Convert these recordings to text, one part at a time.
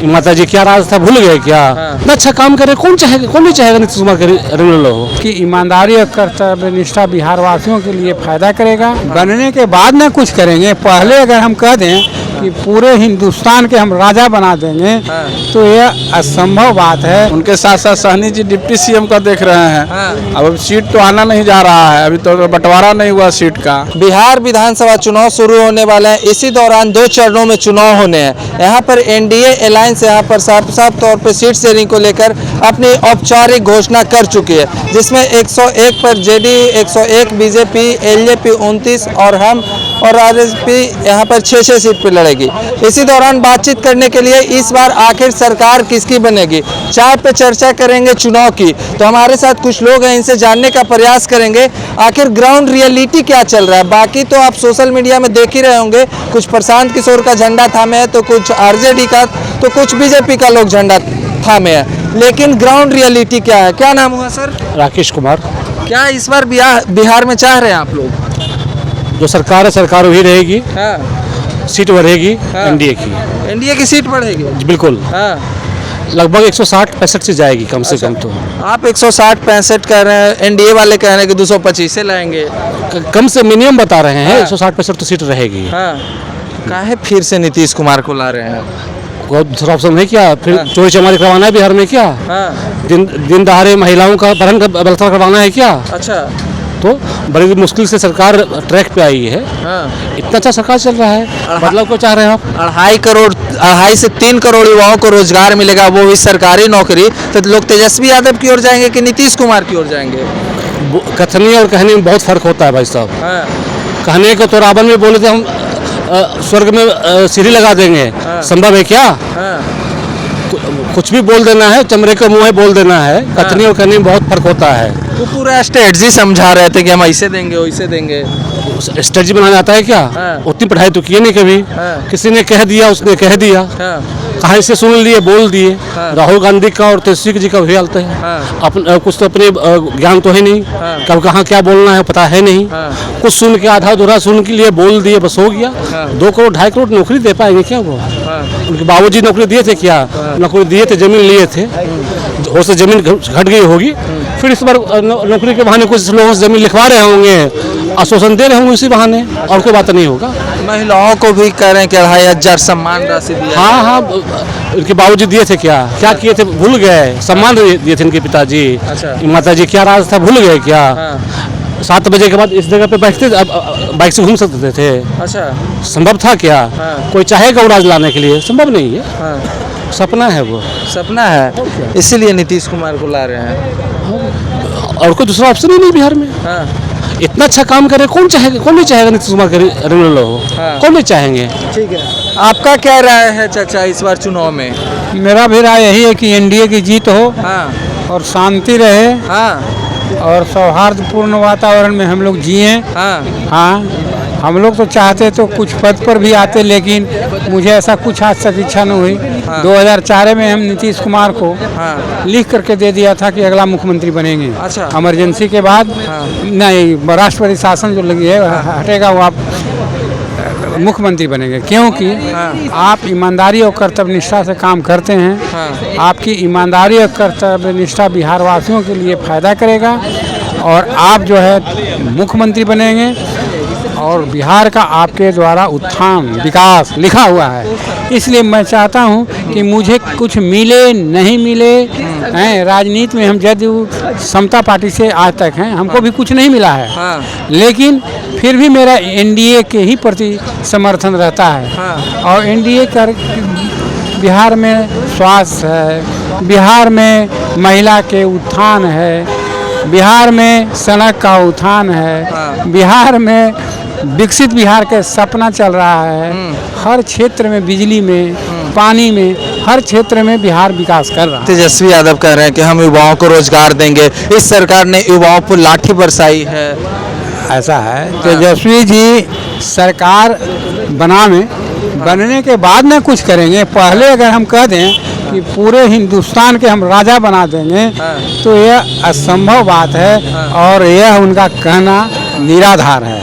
माता जी क्या राज था, भूल गए क्या? इतना अच्छा काम करे, कौन नहीं चाहेगा नीतीश कुमार हो कि ईमानदारी और कर्तव्य निष्ठा बिहार वासियों के लिए फायदा करेगा। बनने के बाद ना कुछ करेंगे, पहले अगर हम कह दें कि पूरे हिंदुस्तान के हम राजा बना देंगे तो यह असंभव बात है। उनके साथ साथ सहनी जी डिप्टी सीएम का देख रहे हैं। अब सीट तो आना नहीं जा रहा है, अभी तो बंटवारा नहीं हुआ सीट का। बिहार विधानसभा चुनाव शुरू होने वाले हैं। इसी दौरान 2 चरणों में चुनाव होने हैं। यहाँ पर एनडीए अलायंस यहाँ पर साफ तौर पर सीट शेयरिंग को लेकर अपनी औपचारिक घोषणा कर चुकी है, जिसमें 101 पर जेडीयू, 101 बीजेपी, एलजेपी 29 और हम और आरएसपी यहाँ पर 6 सीट पर लड़ेगी। इसी दौरान बातचीत करने के लिए इस बार आखिर सरकार किसकी बनेगी, चाय पे चर्चा करेंगे चुनाव की। तो हमारे साथ कुछ लोग हैं, इनसे जानने का प्रयास करेंगे आखिर ग्राउंड रियलिटी क्या चल रहा है। बाकी तो आप सोशल मीडिया में देख ही रहे होंगे, कुछ प्रशांत किशोर का झंडा थामे है, तो कुछ आरजेडी का, तो कुछ बीजेपी का लोग झंडा थामे है। लेकिन ग्राउंड रियलिटी क्या है? क्या नाम हुआ सर? राकेश कुमार। क्या इस बार बिहार में चाह रहे हैं आप लोग? जो सरकार है, सरकार वही रहेगी। सीट बढ़ेगी। एनडीए की सीट बढ़ेगी बिल्कुल। लगभग 160-65 से जाएगी कम से कम। तो आप 160-65 कह रहे हैं, एनडीए वाले कह रहे हैं कि 225 से लाएंगे। कम से मिनिमम बता रहे हैं। 160-65 तो सीट रहेगी। काहे फिर से नीतीश कुमार को ला रहे हैं? दूसरा ऑप्शन है क्या? फिर चोरी चमारी करवाना है बिहार में क्या? दिन दहाड़े महिलाओं का बलात्कार करवाना है क्या? अच्छा, तो बड़ी मुश्किल से सरकार ट्रैक पे आई है। इतना अच्छा सरकार चल रहा है, बदलाव को चाह रहे हैं आप? 2.5 से 3 करोड़ युवाओं को रोजगार मिलेगा, वो भी सरकारी नौकरी। तो लोग तेजस्वी यादव की ओर जाएंगे कि नीतीश कुमार की ओर जाएंगे? कथनी और कहने में बहुत फर्क होता है भाई साहब। कहने को तो रावण में बोले थे हम स्वर्ग में सीढ़ी लगा देंगे, संभव है क्या? कुछ भी बोल देना है, चमड़े के मुँह बोल देना है। कथनी और कहने में बहुत फर्क होता है। वो पूरा स्ट्रेटजी समझा रहे थे कि हम ऐसे देंगे वैसे देंगे। स्ट्रेटजी बनाना आता है क्या? उतनी पढ़ाई तो किए नहीं कभी। किसी ने कह दिया, उसने कह दिया, कहाँ से सुन लिए, बोल दिए। राहुल गांधी का और तेजस्वी जी का भी हालत है। कुछ तो अपने ज्ञान तो है नहीं, कब कहाँ क्या बोलना है पता है नहीं। कुछ सुन के आधा अधूरा सुन के लिए बोल दिए, बस हो गया। 2 करोड़ 2.5 करोड़ नौकरी दे पाएंगे क्या वो? उनके बाबूजी नौकरी दिए थे क्या? नौकरी दिए थे, जमीन लिए थे, हो से जमीन घट गई होगी। फिर इस बार नौकरी के बहाने कुछ लोगों से जमीन लिखवा रहे होंगे, आश्वासन दे रहे होंगे उसी बहाने, और कोई बात नहीं होगा। महिलाओं को भी कह रहे हैं कि 2,500 सम्मान राशि दिया। हाँ, उनके बाबूजी दिए थे क्या? क्या किए थे? भूल गए। सम्मान दिए थे इनके पिताजी। अच्छा। माता जी क्या राज था, भूल गए क्या? 7 बजे के बाद इस जगह पे बैठते, बाइक से घूम सकते थे। अच्छा, संभव था क्या? कोई चाहेगा वो राज लाने के लिए? संभव नहीं है। सपना है, वो सपना है, इसीलिए नीतीश कुमार को ला रहे हैं। और कोई दूसरा ऑप्शन ही नहीं बिहार में। इतना अच्छा काम करे, कौन नहीं चाहेगा नीतीश कुमार हो? कौन नहीं चाहेंगे? ठीक है, आपका क्या राय है चाचा इस बार चुनाव में? मेरा भी राय यही है कि एनडीए की जीत हो और शांति रहे और सौहार्दपूर्ण वातावरण में हम लोग जिए। हम लोग तो चाहते तो कुछ पद पर भी आते, लेकिन मुझे ऐसा कुछ आज तक इच्छा नहीं हुई। 2004 में हम नीतीश कुमार को लिख करके दे दिया था कि अगला मुख्यमंत्री बनेंगे। अच्छा। इमरजेंसी के बाद नहीं, राष्ट्रपति शासन जो लगी है हटेगा, वो आप मुख्यमंत्री बनेंगे, क्योंकि आप ईमानदारी और कर्तव्य निष्ठा से काम करते हैं। आपकी ईमानदारी और कर्तव्य निष्ठा बिहार वासियों के लिए फायदा करेगा और आप जो है मुख्यमंत्री बनेंगे और बिहार का आपके द्वारा उत्थान विकास लिखा हुआ है। इसलिए मैं चाहता हूं कि मुझे कुछ मिले नहीं मिले, राजनीति में हम जदयू समता पार्टी से आज तक हैं, हमको भी कुछ नहीं मिला है। लेकिन फिर भी मेरा एनडीए के ही प्रति समर्थन रहता है। और एनडीए का बिहार में स्वास्थ्य है, बिहार में महिला के उत्थान है, बिहार में सड़क का उत्थान है, बिहार में विकसित बिहार का सपना चल रहा है। हर क्षेत्र में, बिजली में, पानी में, हर क्षेत्र में बिहार विकास कर रहा है। तेजस्वी यादव कह रहे हैं कि हम युवाओं को रोजगार देंगे, इस सरकार ने युवाओं पर लाठी बरसाई है। ऐसा है, तेजस्वी जी सरकार बनने के बाद ना कुछ करेंगे, पहले अगर हम कह दें कि पूरे हिंदुस्तान के हम राजा बना देंगे तो यह असंभव बात है और यह उनका कहना निराधार है।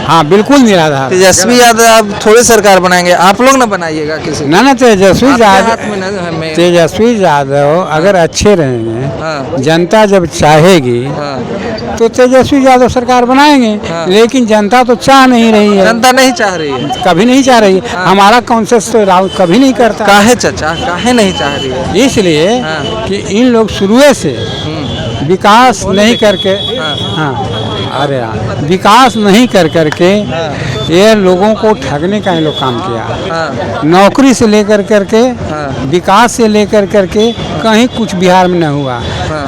हाँ बिल्कुल निराधार। तेजस्वी यादव आप थोड़ी सरकार बनाएंगे, आप लोग ना बनाइएगा किसी ना तेजस्वी आपके यादव, हाथ में ना हमें। तेजस्वी यादव अगर अच्छे रहेंगे, हाँ। जनता जब चाहेगी हाँ। तो तेजस्वी यादव सरकार बनाएंगे। हाँ। लेकिन जनता तो चाह नहीं रही है, जनता नहीं चाह रही है। कभी नहीं चाह रही। हमारा कॉन्सेस तो राहुल कभी नहीं करता। काहे चाचा, काहे नहीं चाह रही है? इसलिए हाँ। कि इन लोग शुरू से विकास नहीं करके, हाँ अरे हाँ, विकास नहीं कर करके ये लोगों को ठगने का ये लोग काम किया। हाँ। नौकरी से लेकर करके, हाँ। विकास से लेकर करके कहीं कुछ बिहार में न हुआ।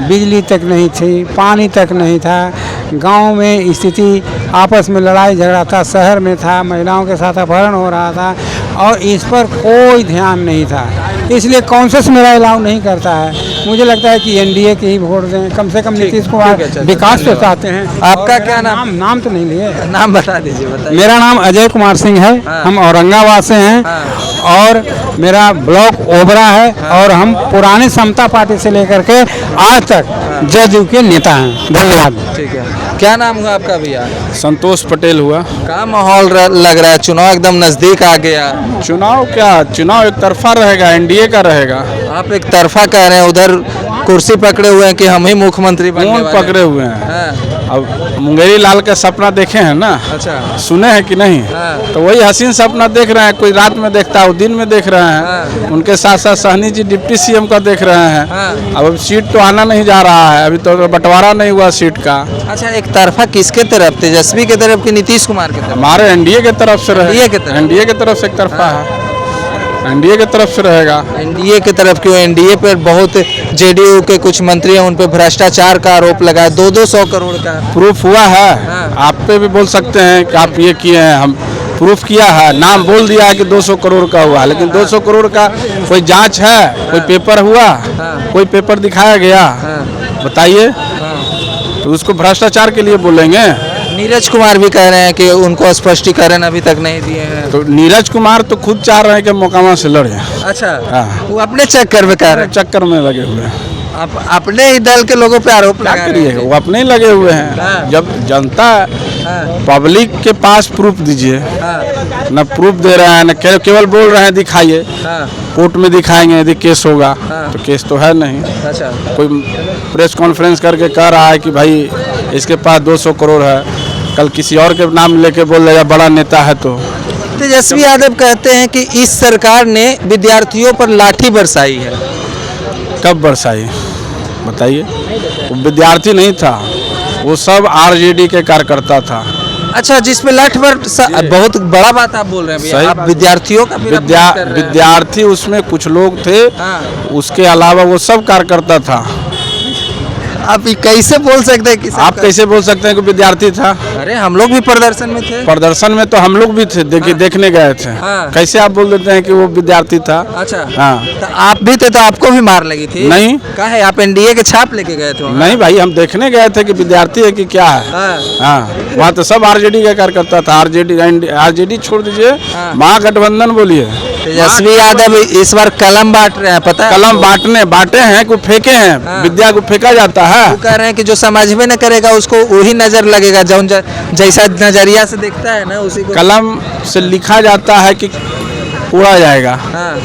बिजली तक नहीं थी, पानी तक नहीं था, गांव में स्थिति आपस में लड़ाई झगड़ा था, शहर में था, महिलाओं के साथ अपहरण हो रहा था और इस पर कोई ध्यान नहीं था। इसलिए कॉन्सेस मेरा अलाउ नहीं करता है। मुझे लगता है कि एनडीए के ही वोट दें, कम से कम नीतीश कुमार विकास तो चाहते हैं। आपका क्या नाम? नाम तो नहीं लिए, नाम बता दीजिए, बताइए। मेरा नाम अजय कुमार सिंह है। हम औरंगाबाद से हैं और मेरा ब्लॉक ओबरा है और हम पुरानी समता पार्टी से लेकर के आज तक जदयू के नेता हैं। धन्यवाद। ठीक है, क्या नाम हुआ आपका भैया? संतोष पटेल हुआ। क्या माहौल लग रहा है? चुनाव एकदम नजदीक आ गया। चुनाव क्या, चुनाव एक तरफा रहेगा, एनडीए का रहेगा। आप एक तरफा कह रहे हैं, उधर कुर्सी पकड़े हुए हैं कि हम ही मुख्यमंत्री बनने कौन वाले हैं। पकड़े हुए हैं? हाँ। अब मुंगेरी लाल का सपना देखे हैं ना, अच्छा। सुने हैं कि नहीं? हाँ। तो वही हसीन सपना देख रहे हैं। कोई रात में देखता है, वो दिन में देख रहे हैं। उनके साथ साथ सहनी जी डिप्टी सीएम का देख रहे हैं। हाँ। अब सीट तो आना नहीं जा रहा है, अभी तो बंटवारा नहीं हुआ सीट का। अच्छा, एक तरफा किसके तरफ? तेजस्वी के तरफ कि नीतीश कुमार के तरफ? हमारे एनडीए के तरफ से NDA के तरफ? एनडीए की तरफ से एक तरफा है, एनडीए की तरफ से रहेगा। एनडीए की तरफ क्यों? एनडीए पर बहुत जेडीयू के कुछ मंत्री हैं, उन पर भ्रष्टाचार का आरोप लगा है, 200 करोड़ का। प्रूफ हुआ है। हाँ। आप पे भी बोल सकते हैं कि आप ये किए हैं, हम प्रूफ किया है, नाम बोल दिया है कि 200 करोड़ का हुआ, लेकिन 200 करोड़ का कोई जांच है? कोई पेपर हुआ? कोई पेपर दिखाया गया? बताइए। तो उसको भ्रष्टाचार के लिए बोलेंगे? नीरज कुमार भी कह रहे हैं कि उनको स्पष्टीकरण अभी तक नहीं दिए हैं। तो नीरज कुमार तो खुद चाह रहे हैं कि मोकामा से लड़े। अच्छा। हाँ। वो अपने चक्कर में कह रहे हैं। चक्कर में लगे हुए हैं। आप अपने ही दल के लोगों पे आरोप क्या लगा रहे करिए, हैं। वो अपने ही लगे हुए हैं। हाँ। जब जनता हाँ। पब्लिक के पास प्रूफ दीजिए, हाँ। न प्रूफ दे रहे हैं, न केवल बोल रहे हैं दिखाइए। हाँ। कोर्ट में दिखाएंगे यदि केस होगा। हाँ। तो केस तो है नहीं। अच्छा। कोई प्रेस कॉन्फ्रेंस करके कह रहा है कि भाई इसके पास 200 करोड़ है, कल किसी और के नाम लेके बोल रहा है बड़ा नेता है। तो तेजस्वी यादव कहते हैं कि इस सरकार ने विद्यार्थियों पर लाठी बरसाई है। कब बरसाई बताइए? वो विद्यार्थी नहीं था, वो सब आरजेडी के कार्यकर्ता था। अच्छा, जिसमें लाठ बहुत बड़ा बात आप बोल रहे हैं भैया। सही आप बात। विद्यार्थियों का भी अपमान कर रहे हैं। विद्यार्थी उसमें कुछ लोग थे। हाँ। उसके अलावा वो सब कार्यकर्ता था। आप ये कैसे बोल सकते हैं कि आप कैसे बोल सकते हैं कि विद्यार्थी था? अरे हम लोग भी प्रदर्शन में थे। प्रदर्शन में तो हम लोग भी थे, देखने गए थे। हाँ। कैसे आप बोल देते हैं कि वो विद्यार्थी था? अच्छा। हाँ। तो आप भी थे तो आपको भी मार लगी थी? नहीं। काहे? आप एनडीए के छाप लेके गए थे वहाँ? नहीं भाई, हम देखने गए थे कि विद्यार्थी है कि क्या है। हाँ। हाँ, वहाँ तो सब आरजेडी का कार्यकर्ता था। आरजेडी छोड़ दीजिए, हाँ। महागठबंधन बोलिए। तेजस्वी यादव इस बार कलम बांट रहे हैं, पता है? कलम बांटे हैं, को फेंके हैं। हाँ। विद्या को फेंका जाता है। वो कह रहे हैं कि जो समझ में न करेगा उसको वही नजर लगेगा, जैसा नजरिया से देखता है ना उसी को। कलम से लिखा जाता है कि कोड़ा जाएगा। हाँ।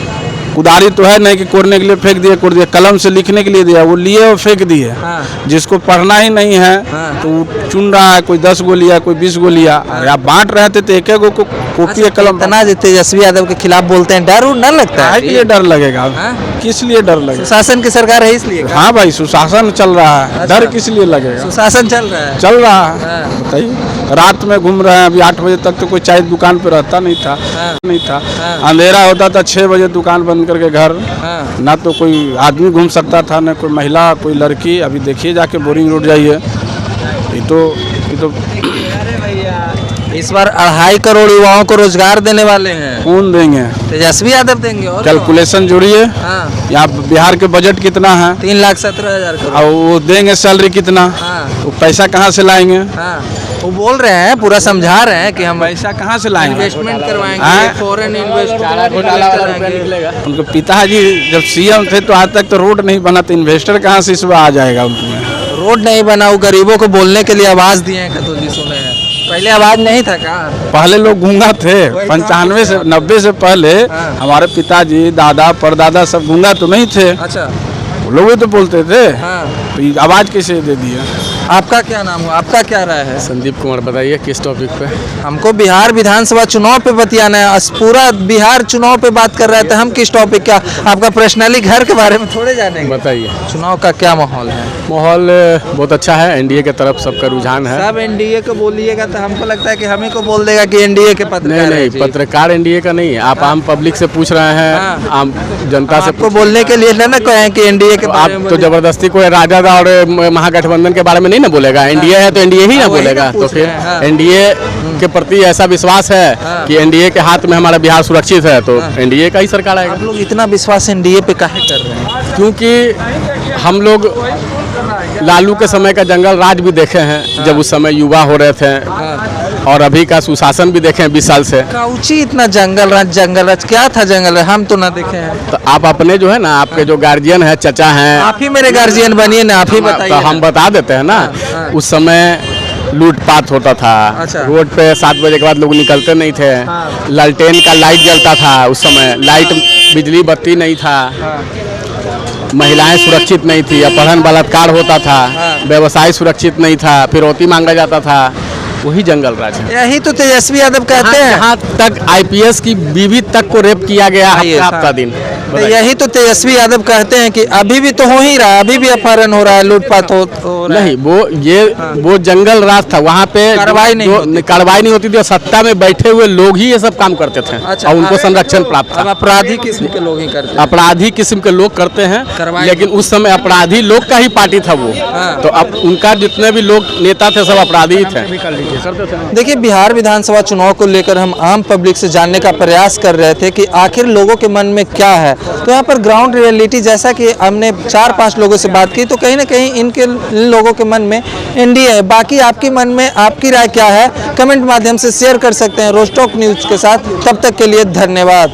कुदारी तो है नहीं कि कोड़ने के लिए फेंक दिए, कोड़ दिया। कलम से लिखने के लिए दिया, वो लिए और फेंक दिए। हाँ। जिसको पढ़ना ही नहीं है तो वो चुन रहा है, कोई 10 गो लिया, कोई 20 गो लिया। अरे आप बांट रहे थे तो एक गो को कॉपी या कलम। इतना तेजस्वी यादव के खिलाफ बोलते हैं, डर न लगता है? काहे के लिए डर लगेगा? हाँ? किस लिए डर लगेगा? सुशासन की सरकार है इसलिए? हाँ भाई, सुशासन चल रहा है। अच्छा। डर किस लिए लगेगा? सुशासन चल रहा है। चल रहा है। हाँ। बताइए, रात में घूम रहे हैं। अभी 8 बजे तक तो कोई चाय दुकान पे रहता नहीं था। हाँ। नहीं था। हाँ। अंधेरा होता था, 6 बजे दुकान बंद करके घर। हाँ। ना तो कोई आदमी घूम सकता था, ना कोई महिला, कोई लड़की। अभी देखिए जाके बोरिंग रोड जाइए, ये तो इस बार 2.5 करोड़ युवाओं को रोजगार देने वाले हैं। कौन देंगे? तेजस्वी यादव देंगे। और कैलकुलेशन जोड़िए। हाँ। यहाँ बिहार के बजट कितना है? 3,17,000 करोड़। और वो देंगे सैलरी कितना? हाँ। वो पैसा कहाँ से लाएंगे? हाँ। वो बोल रहे हैं, पूरा समझा रहे हैं कि हम पैसा कहाँ से लाएंगे? इन्वेस्टमेंट करवाएंगे, हाँ। Foreign investment. उनके पिताजी जब सीएम थे तो आज तक तो रोड नहीं बना, तो इन्वेस्टर कहाँ से इस बार आ जाएगा उनमें? रोड नहीं बना, वो गरीबों को बोलने के लिए आवाज दिए हैं, कतुल जी सुने हैं। पहले आवाज नहीं था क्या? पहले लोग गूंगा थे, 95 से 90 से पहले हमारे पिताजी दादा परदादा सब गूंगा तो नहीं थे, अच्छा, वो लोग भी तो बोलते थे, हाँ। तो ये आवाज कैसे दे दिया? आपका क्या नाम हो, आपका क्या राय है? संदीप कुमार, बताइए किस टॉपिक पे? हमको बिहार विधानसभा चुनाव पे बतियाना है, पूरा बिहार चुनाव पे बात कर रहे थे हम। किस टॉपिक का? आपका पर्सनली घर के बारे में थोड़े जानेंगे। बताइए। चुनाव का क्या माहौल है? माहौल बहुत अच्छा है, एनडीए के तरफ सबका रुझान है। सब एनडीए को बोलिएगा तो हमको लगता है कि हमें को बोल देगा कि एनडीए के पत्रकार नहीं हैं नहीं, जी। पत्रकार एनडीए का नहीं है, आप आम पब्लिक से पूछ रहे हैं, आम जनता से आपको बोलने के लिए ना कहें कि एनडीए के बारे में आप तो जबरदस्ती कोई राजद और महागठबंधन के बारे में नहीं ना बोलेगा। एनडीए है तो एनडीए ही ना वही ना बोलेगा। तो पूछ फिर रहे हैं, हाँ। एनडीए के प्रति ऐसा विश्वास है कि एनडीए के हाथ में हमारा बिहार सुरक्षित है, तो एनडीए का ही सरकार आएगा। आप लोग इतना विश्वास एनडीए पे काहे कर रहे हैं? क्योंकि हम लोग लालू के समय का जंगल राज भी देखे हैं, जब उस समय युवा हो रहे थे, और अभी का सुशासन भी देखे हैं 20 साल से। काउची इतना जंगल राज क्या था जंगल राज? हम तो ना देखे हैं। तो आप अपने जो है ना, आपके जो गार्जियन है, चचा हैं, आप ही मेरे गार्जियन बनिए ना, आप ही तो बताइए हम ना। बता देते हैं ना। उस समय लूटपाट होता था, अच्छा। रोड पे 7 बजे के बाद लोग निकलते नहीं थे, लालटेन का लाइट जलता था उस समय, लाइट बिजली बत्ती नहीं था, महिलाएं सुरक्षित नहीं थी, अपहरण बलात्कार होता था, व्यवसाय सुरक्षित नहीं था, फिरौती मांगा जाता था। वही जंगल राज है। यही तो तेजस्वी यादव कहते हैं। यहाँ तक आईपीएस की बीवी तक को रेप किया गया हफ्ता दिन। तो यही तो तेजस्वी यादव कहते हैं कि अभी भी तो हो ही रहा है, अभी भी अपहरण हो रहा है, लूटपाट हो रहा है। नहीं, वो जंगल राज था, वहाँ पे कार्रवाई नहीं होती। कार्रवाई नहीं होती थी, और सत्ता में बैठे हुए लोग ही ये सब काम करते थे। अच्छा, और उनको संरक्षण प्राप्त अब था। अपराधी किस्म के लोग ही करते हैं। अपराधी किस्म के लोग करते हैं, लेकिन उस समय अपराधी लोग का ही पार्टी था वो। तो अब उनका जितने भी लोग नेता थे सब अपराधी ही थे। देखिए, बिहार विधानसभा चुनाव को लेकर हम आम पब्लिक से जानने का प्रयास कर रहे थे कि आखिर लोगों के मन में क्या है। तो यहाँ पर ग्राउंड रियलिटी, जैसा कि हमने 4-5 लोगों से बात की, तो कहीं ना कहीं इन लोगों के मन में एनडीए है। बाकी आपके मन में आपकी राय क्या है, कमेंट माध्यम से शेयर कर सकते हैं रोस्टॉक न्यूज के साथ। तब तक के लिए धन्यवाद।